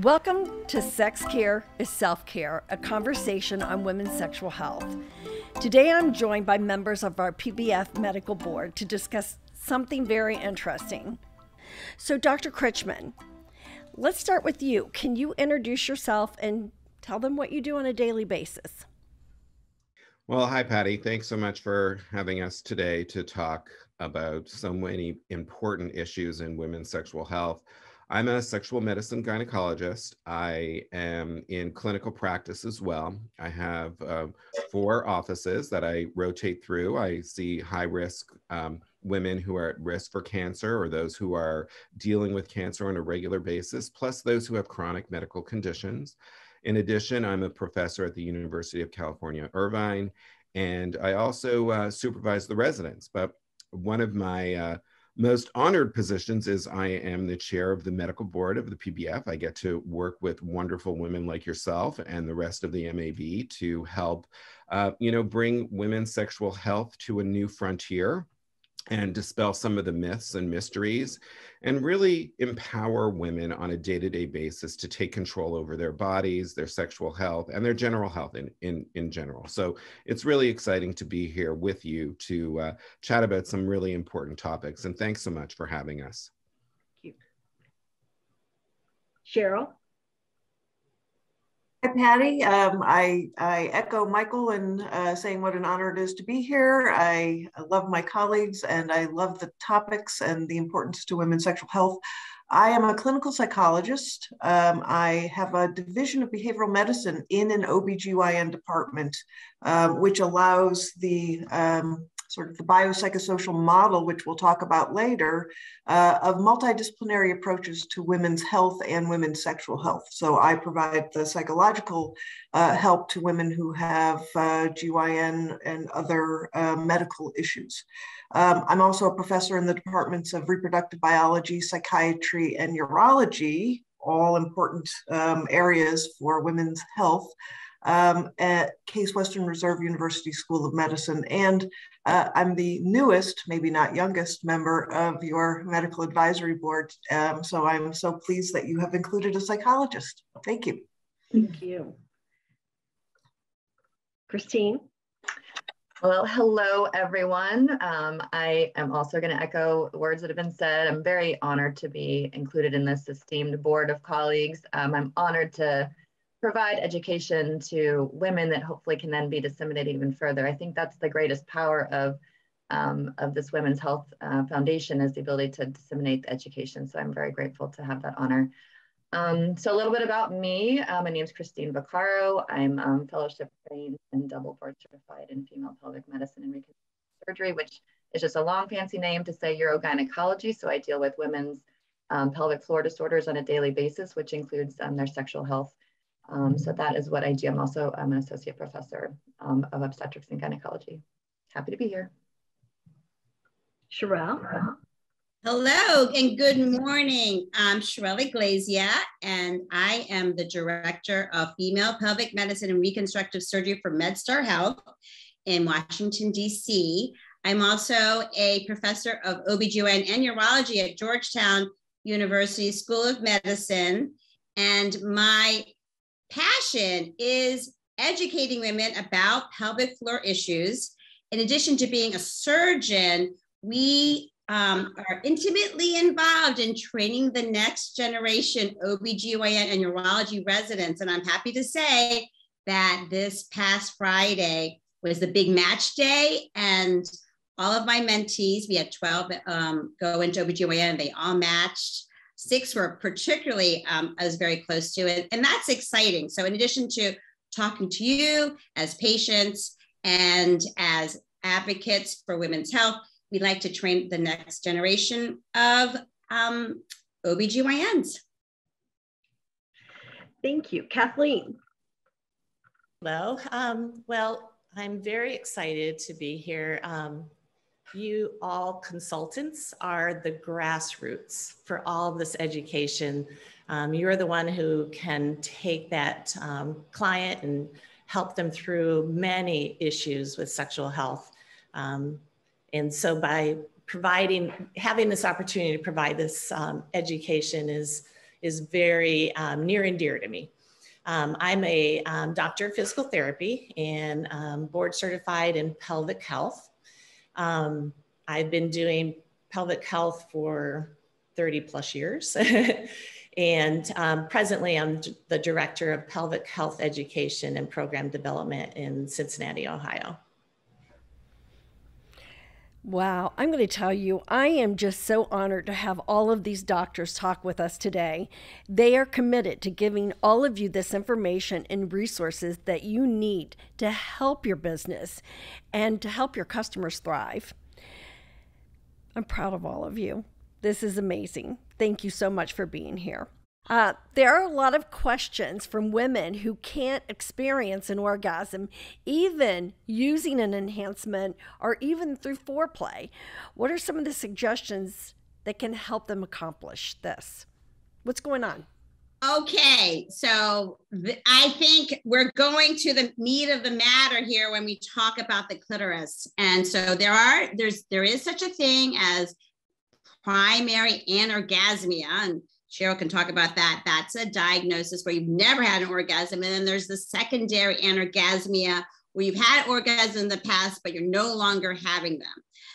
Welcome to Sex Care is Self-Care, a conversation on women's sexual health. Today I'm joined by members of our PBF Medical Board to discuss something very interesting. So Dr. Krychman, let's start with you. Can you introduce yourself and tell them what you do on a daily basis? Well, hi, Patty. Thanks so much for having us today to talk about so many important issues in women's sexual health. I'm a sexual medicine gynecologist. I am in clinical practice as well. I have 4 offices that I rotate through. I see high-risk women who are at risk for cancer or those who are dealing with cancer on a regular basis, plus those who have chronic medical conditions. In addition, I'm a professor at the University of California, Irvine, and I also supervise the residents. But one of my most honored positions is I am the chair of the medical board of the PBF. I get to work with wonderful women like yourself and the rest of the MAB to help, bring women's sexual health to a new frontier and dispel some of the myths and mysteries and really empower women on a day-to-day basis to take control over their bodies, their sexual health, and their general health in general. So it's really exciting to be here with you to chat about some really important topics. And thanks so much for having us. Thank you. Cheryl? Hi, Patty. I echo Michael in saying what an honor it is to be here. I love my colleagues and I love the topics and the importance to women's sexual health. I am a clinical psychologist. I have a division of behavioral medicine in an OBGYN department, which allows the sort of the biopsychosocial model, which we'll talk about later, of multidisciplinary approaches to women's health and women's sexual health. So I provide the psychological help to women who have GYN and other medical issues. I'm also a professor in the departments of reproductive biology, psychiatry, and urology, all important areas for women's health, at Case Western Reserve University School of Medicine. And I'm the newest, maybe not youngest, member of your medical advisory board. So I'm so pleased that you have included a psychologist. Thank you. Thank you. Christine? Well, hello, everyone. I am also going to echo words that have been said. I'm very honored to be included in this esteemed board of colleagues. I'm honored to provide education to women that hopefully can then be disseminated even further. I think that's the greatest power of this Women's Health Foundation, is the ability to disseminate the education. So I'm very grateful to have that honor. So a little bit about me. My name is Christine Vaccaro. I'm fellowship trained and double board certified in female pelvic medicine and reconstructive surgery, which is just a long fancy name to say urogynecology. So I deal with women's pelvic floor disorders on a daily basis, which includes their sexual health. So that is what I do. I'm an associate professor of obstetrics and gynecology. Happy to be here. Cheryl? Hello and good morning. I'm Cheryl Iglesia and I am the director of female pelvic medicine and reconstructive surgery for MedStar Health in Washington, DC. I'm also a professor of OBGYN and urology at Georgetown University School of Medicine. And my passion is educating women about pelvic floor issues. In addition to being a surgeon, we are intimately involved in training the next generation OBGYN and urology residents. And I'm happy to say that this past Friday was the big match day, and all of my mentees, we had 12 go into OBGYN, they all matched. 6 were particularly, I was very close to it, and that's exciting. So in addition to talking to you as patients and as advocates for women's health, we'd like to train the next generation of OBGYNs. Thank you. Kathleen? Hello. Well, I'm very excited to be here. You all consultants are the grassroots for all of this education. You're the one who can take that client and help them through many issues with sexual health. And so by having this opportunity to provide this education is very near and dear to me. I'm a doctor of physical therapy and board certified in pelvic health. I've been doing pelvic health for 30 plus years. And presently I'm the director of pelvic health education and program development in Cincinnati, Ohio. Wow, I'm going to tell you, I am just so honored to have all of these doctors talk with us today. They are committed to giving all of you this information and resources that you need to help your business and to help your customers thrive. I'm proud of all of you. This is amazing. Thank you so much for being here. There are a lot of questions from women who can't experience an orgasm, even using an enhancement or even through foreplay. What are some of the suggestions that can help them accomplish this? What's going on? Okay, so I think we're going to the meat of the matter here when we talk about the clitoris. And so there is such a thing as primary anorgasmia, and Cheryl can talk about that. That's a diagnosis where you've never had an orgasm. And then there's the secondary anorgasmia where you've had orgasm in the past, but you're no longer having them.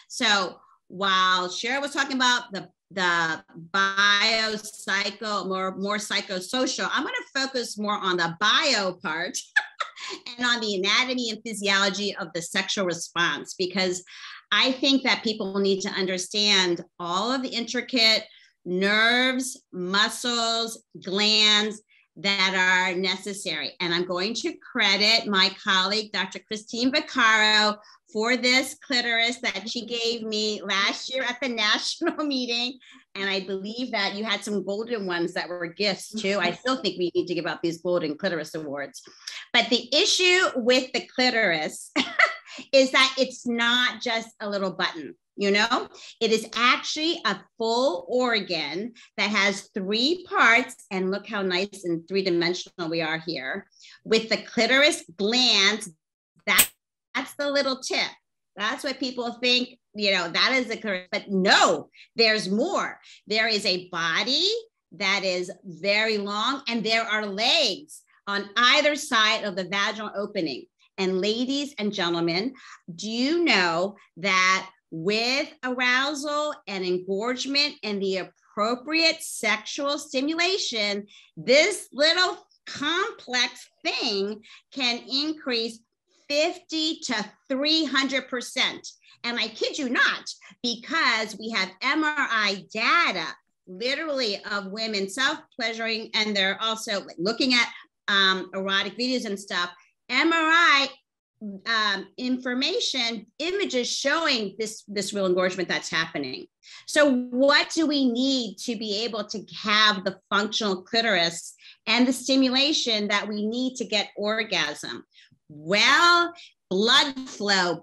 So while Cheryl was talking about the biopsycho, more psychosocial, I'm going to focus more on the bio part and on the anatomy and physiology of the sexual response, because I think that people need to understand all of the intricate nerves, muscles, glands that are necessary. And I'm going to credit my colleague, Dr. Kathleen Vaccaro, for this clitoris that she gave me last year at the national meeting. And I believe that you had some golden ones that were gifts too. I still think we need to give out these golden clitoris awards. But the issue with the clitoris is that it's not just a little button. You know, it is actually a full organ that has 3 parts. And look how nice and 3-dimensional we are here. With the clitoris glands, that's the little tip. That's what people think, you know, that is the clitoris. But no, there's more. There is a body that is very long, and there are legs on either side of the vaginal opening. And ladies and gentlemen, do you know that with arousal and engorgement and the appropriate sexual stimulation, this little complex thing can increase 50 to 300%. And I kid you not, because we have MRI data literally of women self-pleasuring, and they're also looking at erotic videos and stuff. MRI information, images showing this real engorgement that's happening. So what do we need to be able to have the functional clitoris and the stimulation that we need to get orgasm? Well, blood flow.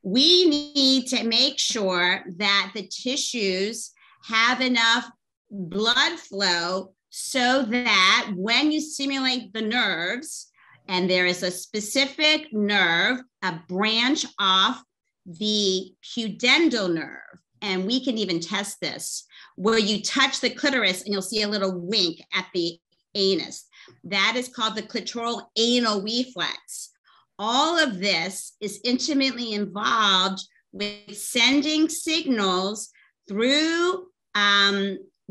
We need to make sure that the tissues have enough blood flow so that when you stimulate the nerves, and there is a specific nerve, a branch off the pudendal nerve, and we can even test this, where you touch the clitoris and you'll see a little wink at the anus. That is called the clitoral anal reflex. All of this is intimately involved with sending signals through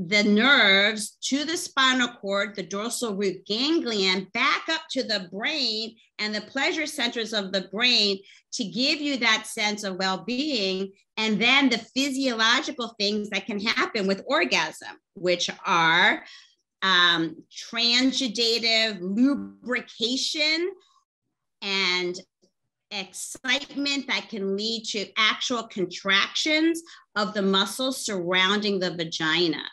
the nerves to the spinal cord, the dorsal root ganglion, back up to the brain and the pleasure centers of the brain to give you that sense of well-being. And then the physiological things that can happen with orgasm, which are transudative lubrication and excitement that can lead to actual contractions of the muscles surrounding the vagina.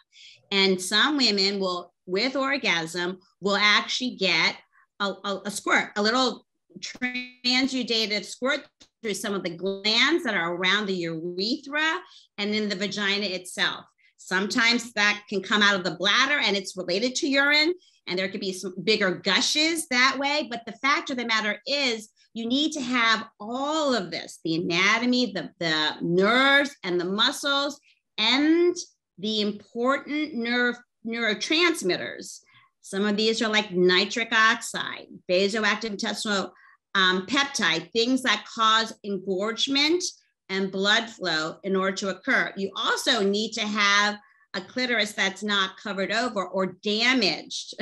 And some women will, with orgasm, will actually get a squirt, a little transudative squirt through some of the glands that are around the urethra and in the vagina itself. Sometimes that can come out of the bladder and it's related to urine, and there could be some bigger gushes that way. But the fact of the matter is, you need to have all of this, the anatomy, the nerves and the muscles, and the important neurotransmitters. Some of these are like nitric oxide, vasoactive intestinal peptide, things that cause engorgement and blood flow in order to occur. You also need to have a clitoris that's not covered over or damaged.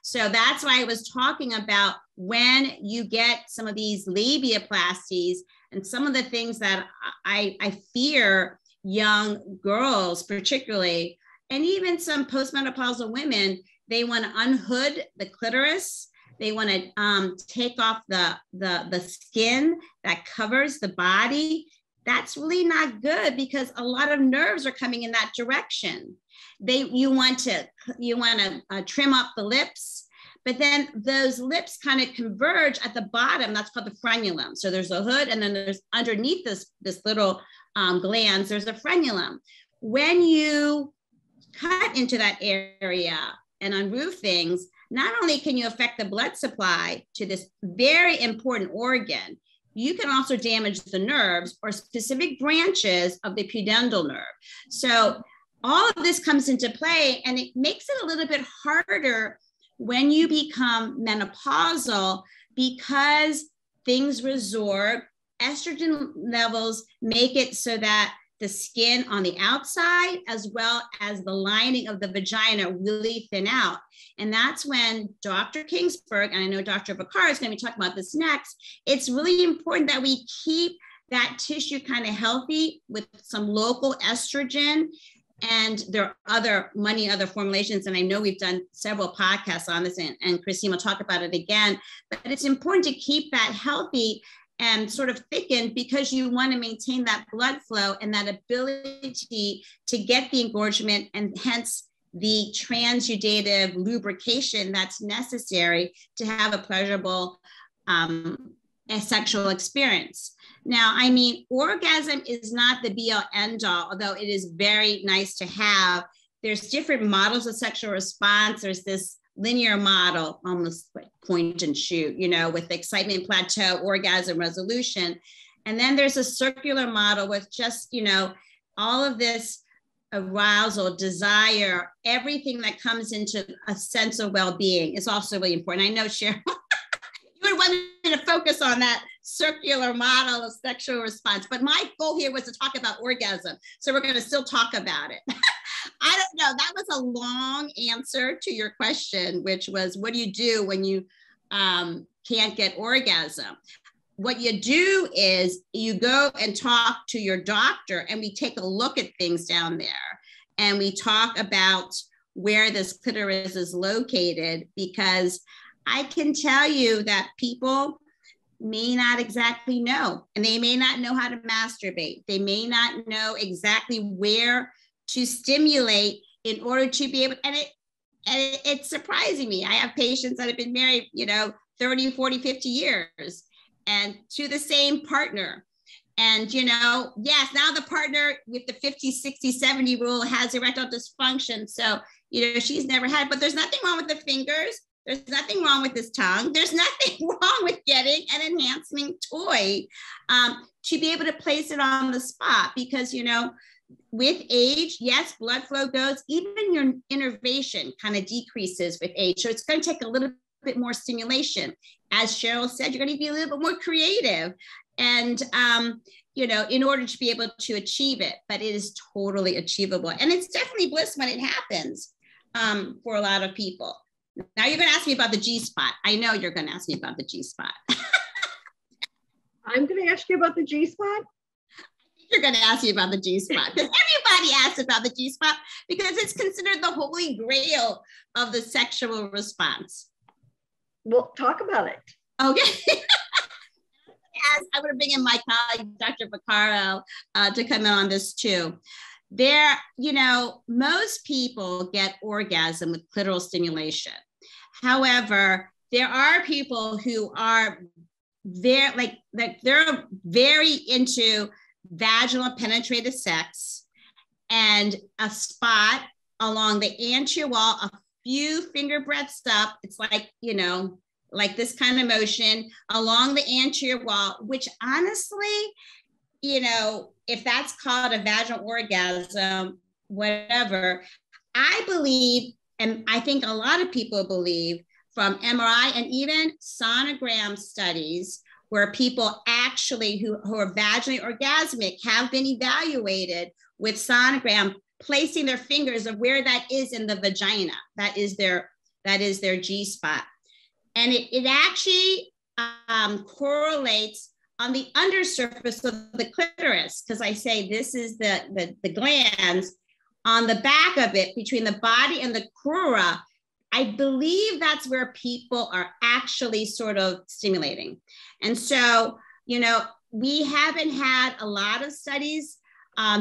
So that's why I was talking about when you get some of these labiaplasties and some of the things that I fear young girls particularly, and even some postmenopausal women, they want to unhood the clitoris. They want to take off the skin that covers the body. That's really not good because a lot of nerves are coming in that direction. You want to trim up the lips, but then those lips kind of converge at the bottom. That's called the frenulum. So there's a hood, and then there's underneath this little glands, there's a frenulum. When you cut into that area and unroof things, not only can you affect the blood supply to this very important organ, you can also damage the nerves or specific branches of the pudendal nerve. So all of this comes into play, and it makes it a little bit harder when you become menopausal because things resorb. Estrogen levels make it so that the skin on the outside, as well as the lining of the vagina, really thin out. And that's when Dr. Kingsberg, and I know Dr. Vaccaro is going to be talking about this next, it's really important that we keep that tissue kind of healthy with some local estrogen. And there are many other formulations. And I know we've done several podcasts on this, and Christine will talk about it again, but it's important to keep that healthy and sort of thickened because you want to maintain that blood flow and that ability to get the engorgement and hence the transudative lubrication that's necessary to have a pleasurable sexual experience. Now, I mean, orgasm is not the be all end all, although it is very nice to have. There's different models of sexual response. There's this linear model, almost like point and shoot, with excitement plateau, orgasm resolution. And then there's a circular model with just, all of this arousal, desire, everything that comes into a sense of well-being is also really important. I know, Cheryl, you would want me to focus on that circular model of sexual response, but my goal here was to talk about orgasm. So we're going to still talk about it. I don't know. That was a long answer to your question, which was, what do you do when you can't get orgasm? What you do is you go and talk to your doctor, and we take a look at things down there, and we talk about where this clitoris is located, because I can tell you that people may not exactly know, and they may not know how to masturbate. They may not know exactly where to stimulate in order to be able, and it's surprising me. I have patients that have been married, 30, 40, 50 years and to the same partner. And, yes, now the partner with the 50, 60, 70 rule has erectile dysfunction. So, she's never had, but there's nothing wrong with the fingers. There's nothing wrong with his tongue. There's nothing wrong with getting an enhancing toy to be able to place it on the spot, because, with age, yes, blood flow goes, even your innervation kind of decreases with age. So it's going to take a little bit more stimulation. As Cheryl said, you're going to be a little bit more creative and, in order to be able to achieve it, but it is totally achievable. And it's definitely bliss when it happens for a lot of people. Now you're going to ask me about the G-spot. I know you're going to ask me about the G-spot. I'm going to ask you about the G-spot? You're going to ask me about the G-spot, because everybody asks about the G-spot because it's considered the holy grail of the sexual response. Well, talk about it. Okay. I'm going to bring in my colleague, Dr. Vaccaro, to come in on this too. Most people get orgasm with clitoral stimulation. However, there are people who are they're very into vaginal penetrative sex, and a spot along the anterior wall, a few finger breadths up. It's like, like this kind of motion along the anterior wall, which honestly, you know, if that's called a vaginal orgasm, whatever, I believe, and I think a lot of people believe from MRI and even sonogram studies where people actually who are vaginally orgasmic have been evaluated with sonogram, placing their fingers of where that is in the vagina. That is their G spot. And it actually correlates on the undersurface of the clitoris, because I say this is the glands on the back of it between the body and the crura. I believe that's where people are actually sort of stimulating. And so, you know, we haven't had a lot of studies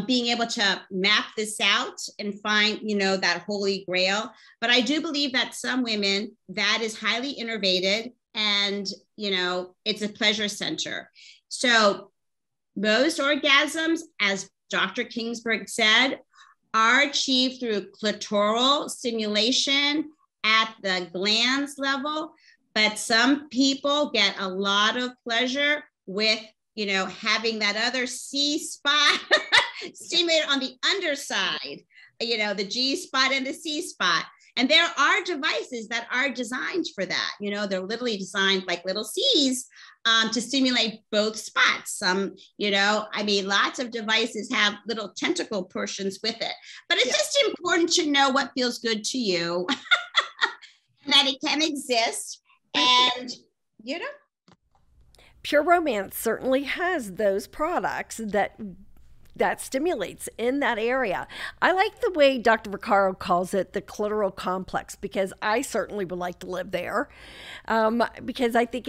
being able to map this out and find, you know, that holy grail. But I do believe that some women, that is highly innervated and, you know, it's a pleasure center. So most orgasms, as Dr. Kingsberg said, are achieved through clitoral stimulation at the glands level, but some people get a lot of pleasure with, you know, having that other C spot stimulated on the underside, you know, the G spot and the C spot. And there are devices that are designed for that. You know, they're literally designed like little C's to stimulate both spots. Some, you know, I mean, lots of devices have little tentacle portions with it, but it's just important to know what feels good to you, that it can exist. And, you know, Pure Romance certainly has those products that stimulates in that area. I like the way Dr. Vaccaro calls it the clitoral complex, because I certainly would like to live there, because I think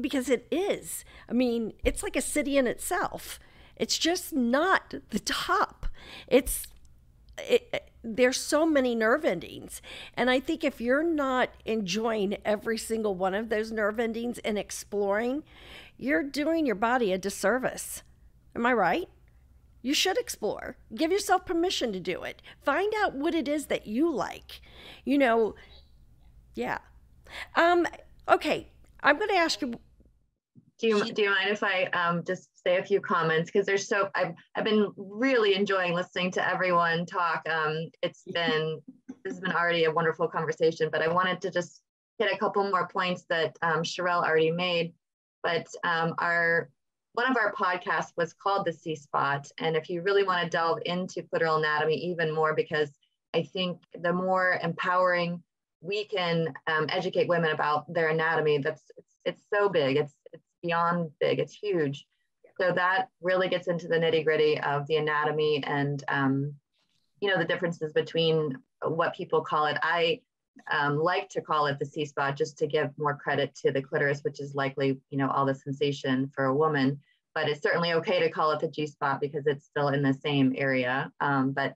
because it is. I mean, it's like a city in itself. It's just not the top. There's so many nerve endings. And I think if you're not enjoying every single one of those nerve endings and exploring, you're doing your body a disservice. Am I right? You should explore. Give yourself permission to do it. Find out what it is that you like. You know, yeah. Okay, I'm going to ask you. Do you mind if I just say a few comments? Because I've been really enjoying listening to everyone talk. This has been already a wonderful conversation, but I wanted to just hit a couple more points that Sheryl already made. But one of our podcasts was called The C Spot. And if you really want to delve into clitoral anatomy even more, because I think the more empowering we can educate women about their anatomy, it's so big. It's beyond big, it's huge. So that really gets into the nitty gritty of the anatomy and, you know, the differences between what people call it. I like to call it the C spot just to give more credit to the clitoris, which is likely, you know, all the sensation for a woman, but it's certainly okay to call it the G spot because it's still in the same area. But,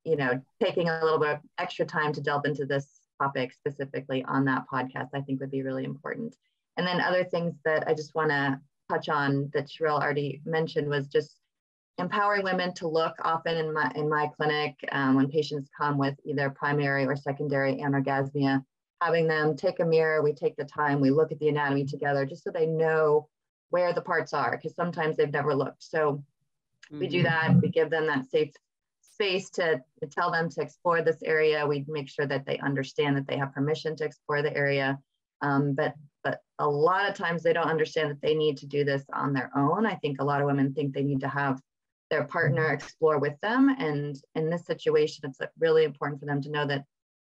you know, taking a little bit of extra time to delve into this topic specifically on that podcast, I think would be really important. And then other things that I just want to touch on that Sheryl already mentioned was just empowering women to look. Often in my clinic, when patients come with either primary or secondary anorgasmia, having them take a mirror, we take the time, we look at the anatomy together just so they know where the parts are, because sometimes they've never looked. So we do that, we give them that safe space to tell them to explore this area. We make sure that they understand that they have permission to explore the area. But a lot of times they don't understand that they need to do this on their own. I think a lot of women think they need to have their partner explore with them. And in this situation, it's really important for them to know that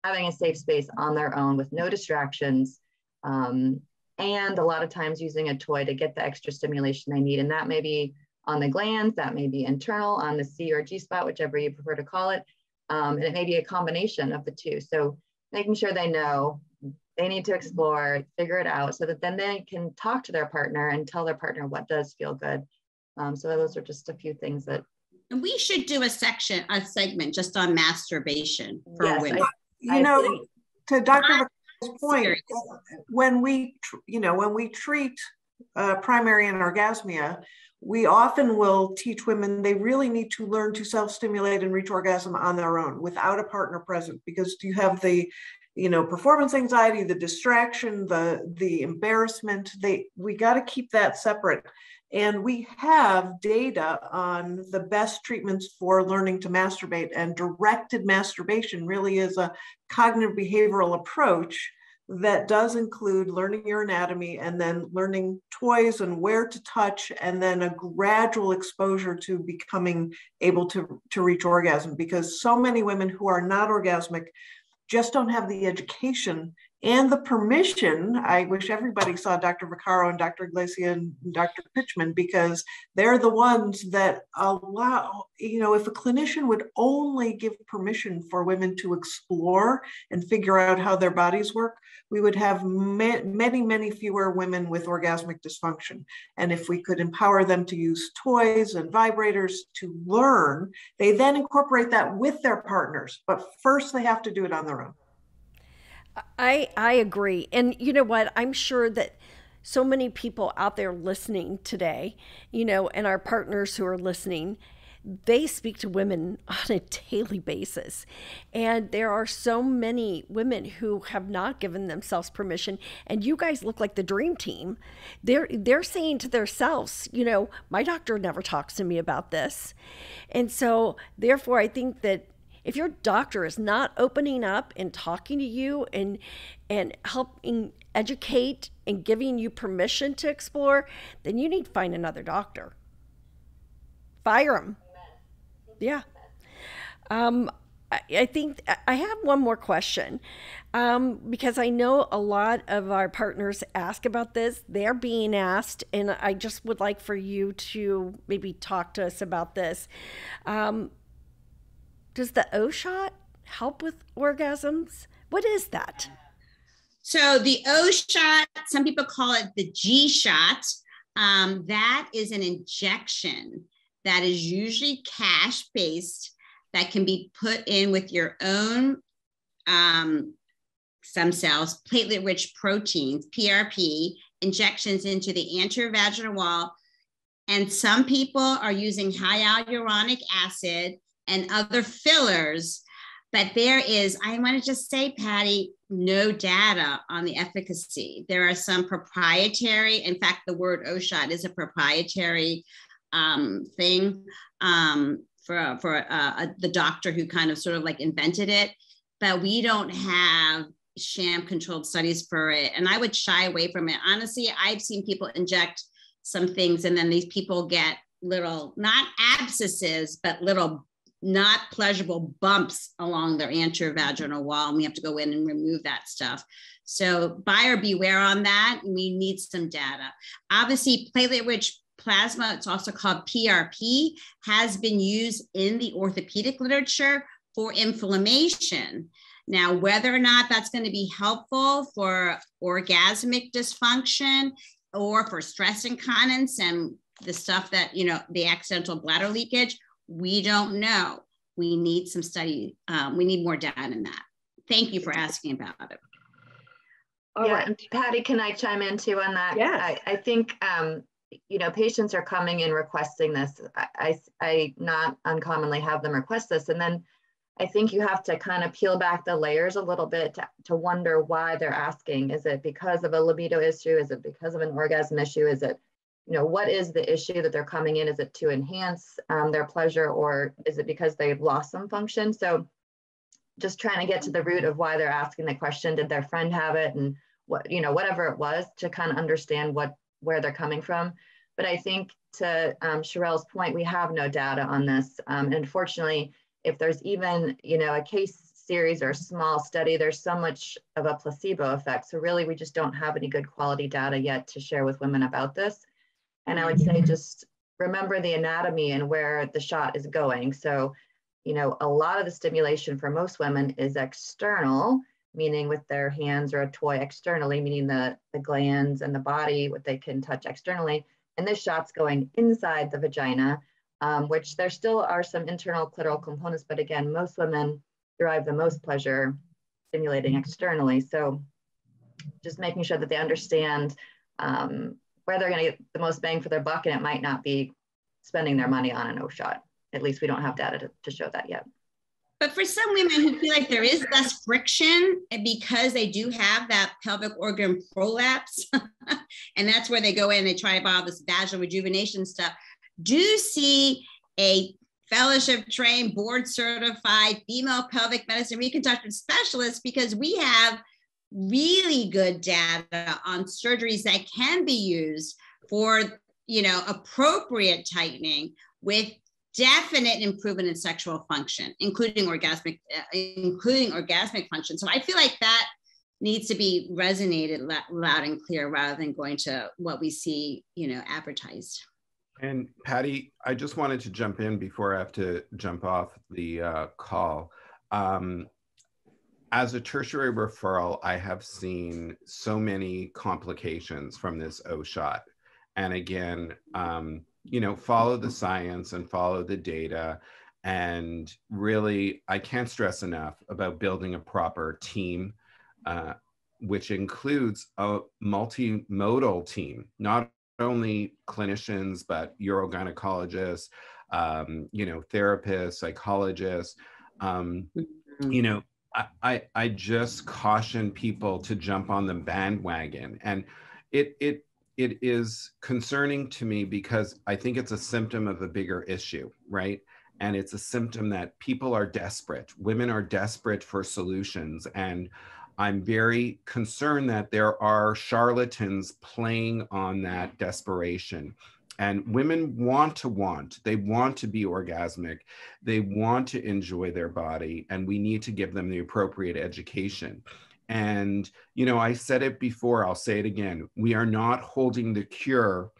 having a safe space on their own with no distractions, and a lot of times using a toy to get the extra stimulation they need. And that may be on the glands, that may be internal on the C or G spot, whichever you prefer to call it. And it may be a combination of the two. So making sure they know they need to explore, figure it out, so that then they can talk to their partner and tell their partner what does feel good. So those are just a few things that. And we should do a segment just on masturbation for women. You know, to Dr. McCall's point, when we treat primary anorgasmia, we often will teach women they really need to learn to self-stimulate and reach orgasm on their own without a partner present, because you have the performance anxiety, the distraction, the embarrassment, we got to keep that separate. And we have data on the best treatments for learning to masturbate, and directed masturbation really is a cognitive behavioral approach that does include learning your anatomy and then learning toys and where to touch, and then a gradual exposure to becoming able to reach orgasm, because so many women who are not orgasmic just don't have the education and the permission. I wish everybody saw Dr. Vaccaro and Dr. Iglesia and Dr. Krychman, because they're the ones that allow, if a clinician would only give permission for women to explore and figure out how their bodies work, we would have many, many fewer women with orgasmic dysfunction. And if we could empower them to use toys and vibrators to learn, they then incorporate that with their partners. But first, they have to do it on their own. I agree. And you know what? I'm sure that so many people out there listening today, and our partners who are listening, they speak to women on a daily basis. And there are so many women who have not given themselves permission. And you guys look like the dream team. They're saying to themselves, my doctor never talks to me about this. And so therefore, I think that if your doctor is not opening up and talking to you and helping educate and giving you permission to explore, then you need to find another doctor. Fire them. Yeah. I think I have one more question, because I know a lot of our partners ask about this. They're being asked, and I just would like for you to maybe talk to us about this. Does the O shot help with orgasms? What is that? So the O shot, some people call it the G shot. That is an injection that is usually cash-based, that can be put in with your own stem cells, platelet-rich proteins, PRP, injections into the anterior vaginal wall. And some people are using hyaluronic acid and other fillers, but there is, I want to just say, Patty, no data on the efficacy. There are some proprietary, in fact, the word O-shot is a proprietary thing for the doctor who kind of sort of like invented it, but we don't have sham controlled studies for it. And I would shy away from it. Honestly, I've seen people inject some things and then these people get little, not abscesses, but little not pleasurable bumps along their anterior vaginal wall. And we have to go in and remove that stuff. So buyer beware on that. We need some data. Obviously, platelet-rich plasma, it's also called PRP, has been used in the orthopedic literature for inflammation. Now, whether or not that's going to be helpful for orgasmic dysfunction or for stress incontinence and the stuff that, the accidental bladder leakage, we don't know. We need some study. We need more data in that. Thank you for asking about it. All right. Patty, can I chime in too on that? Yeah. I think, patients are coming in requesting this. I not uncommonly have them request this. And then I think you have to kind of peel back the layers a little bit to wonder why they're asking. Is it because of a libido issue? Is it because of an orgasm issue? Is it, what is the issue that they're coming in? Is it to enhance their pleasure, or is it because they've lost some function? So just trying to get to the root of why they're asking the question. Did their friend have it? And whatever it was, to kind of understand where they're coming from. But I think to Sheryl's point, we have no data on this. And unfortunately, if there's even, a case series or a small study, there's so much of a placebo effect. So really, we just don't have any good quality data yet to share with women about this. And I would say just remember the anatomy and where the shot is going. So, a lot of the stimulation for most women is external, meaning with their hands or a toy externally, meaning the glands and the body, what they can touch externally. And this shot's going inside the vagina, which there still are some internal clitoral components, but again, most women derive the most pleasure stimulating externally. So just making sure that they understand where they're going to get the most bang for their buck, and it might not be spending their money on an O shot. At least we don't have data to show that yet. But for some women who feel like there is less friction because they do have that pelvic organ prolapse, and that's where they go in and they try to buy all this vaginal rejuvenation stuff, do see a fellowship trained, board certified female pelvic medicine reconstructive specialist, because we have really good data on surgeries that can be used for, appropriate tightening with definite improvement in sexual function, including orgasmic function. So I feel like that needs to be resonated loud and clear rather than going to what we see, advertised. And Patty, I just wanted to jump in before I have to jump off the call. As a tertiary referral, I have seen so many complications from this O-shot. And again, follow the science and follow the data. And really, I can't stress enough about building a proper team, which includes a multimodal team, not only clinicians, but urogynecologists, therapists, psychologists. I just caution people to jump on the bandwagon. And it is concerning to me because I think it's a symptom of a bigger issue, right? And it's a symptom that people are desperate. Women are desperate for solutions. And I'm very concerned that there are charlatans playing on that desperation. And women they want to be orgasmic. They want to enjoy their body, and we need to give them the appropriate education. And, I said it before, I'll say it again. We are not holding the cure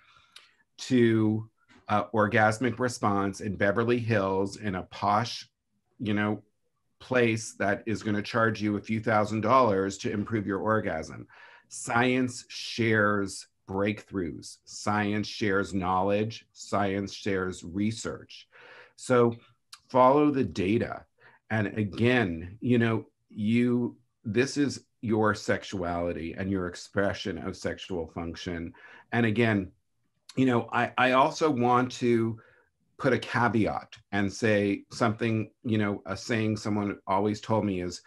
to orgasmic response in Beverly Hills in a posh, place that is going to charge you a few $1,000s to improve your orgasm. Science shares breakthroughs. Science shares knowledge. Science shares research. So follow the data. And again, this is your sexuality and your expression of sexual function. And again, I also want to put a caveat and say something, a saying someone always told me is,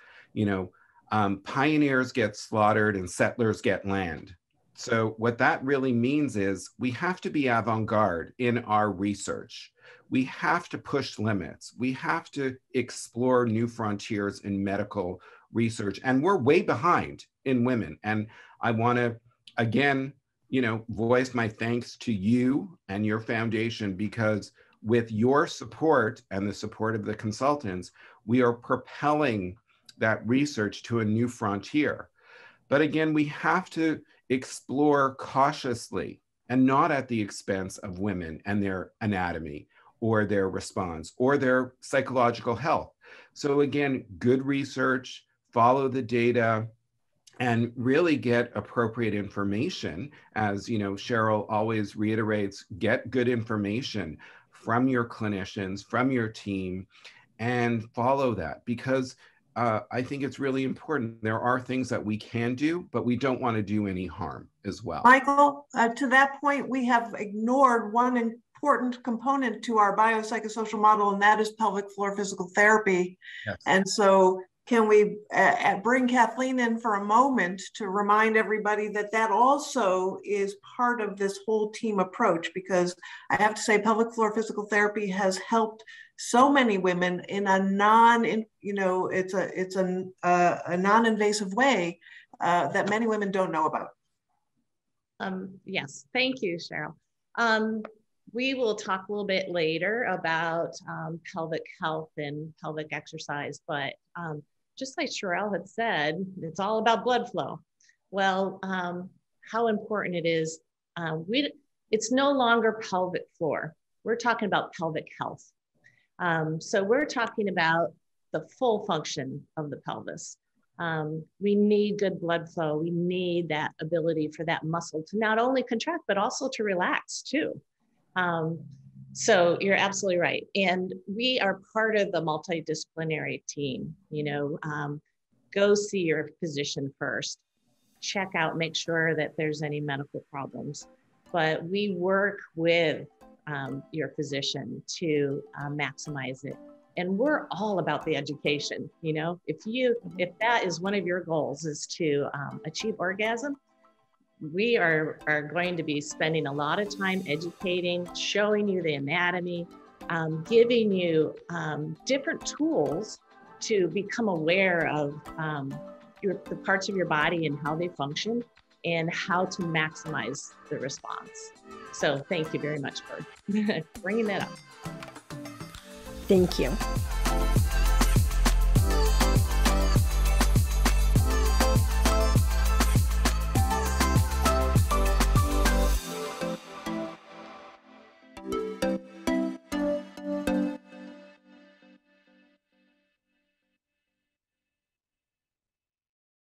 pioneers get slaughtered and settlers get land. So what that really means is we have to be avant-garde in our research. We have to push limits. We have to explore new frontiers in medical research. And we're way behind in women. And I want to, again, voice my thanks to you and your foundation, because with your support and the support of the consultants, we are propelling that research to a new frontier. But again, we have to explore cautiously and not at the expense of women and their anatomy or their response or their psychological health. So again, good research, follow the data, and really get appropriate information. As Sheryl always reiterates, get good information from your clinicians, from your team, and follow that, because I think it's really important. There are things that we can do, but we don't want to do any harm as well. Michael, to that point, we have ignored one important component to our biopsychosocial model, and that is pelvic floor physical therapy. Yes. And so can we bring Kathleen in for a moment to remind everybody that that also is part of this whole team approach? Because I have to say, pelvic floor physical therapy has helped so many women in a non-invasive way that many women don't know about. Yes, thank you, Sheryl. We will talk a little bit later about pelvic health and pelvic exercise, but just like Sheryl had said, it's all about blood flow. Well, how important it is, it's no longer pelvic floor. We're talking about pelvic health. So we're talking about the full function of the pelvis. We need good blood flow. We need that ability for that muscle to not only contract, but also to relax too. So you're absolutely right. And we are part of the multidisciplinary team. Go see your physician first, check out, make sure that there's any medical problems. But we work with your physician to maximize it And we're all about the education. You know, if that is one of your goals is to achieve orgasm, we are going to be spending a lot of time educating, showing you the anatomy, giving you different tools to become aware of the parts of your body and how they function and how to maximize the response. So thank you very much for bringing that up. Thank you.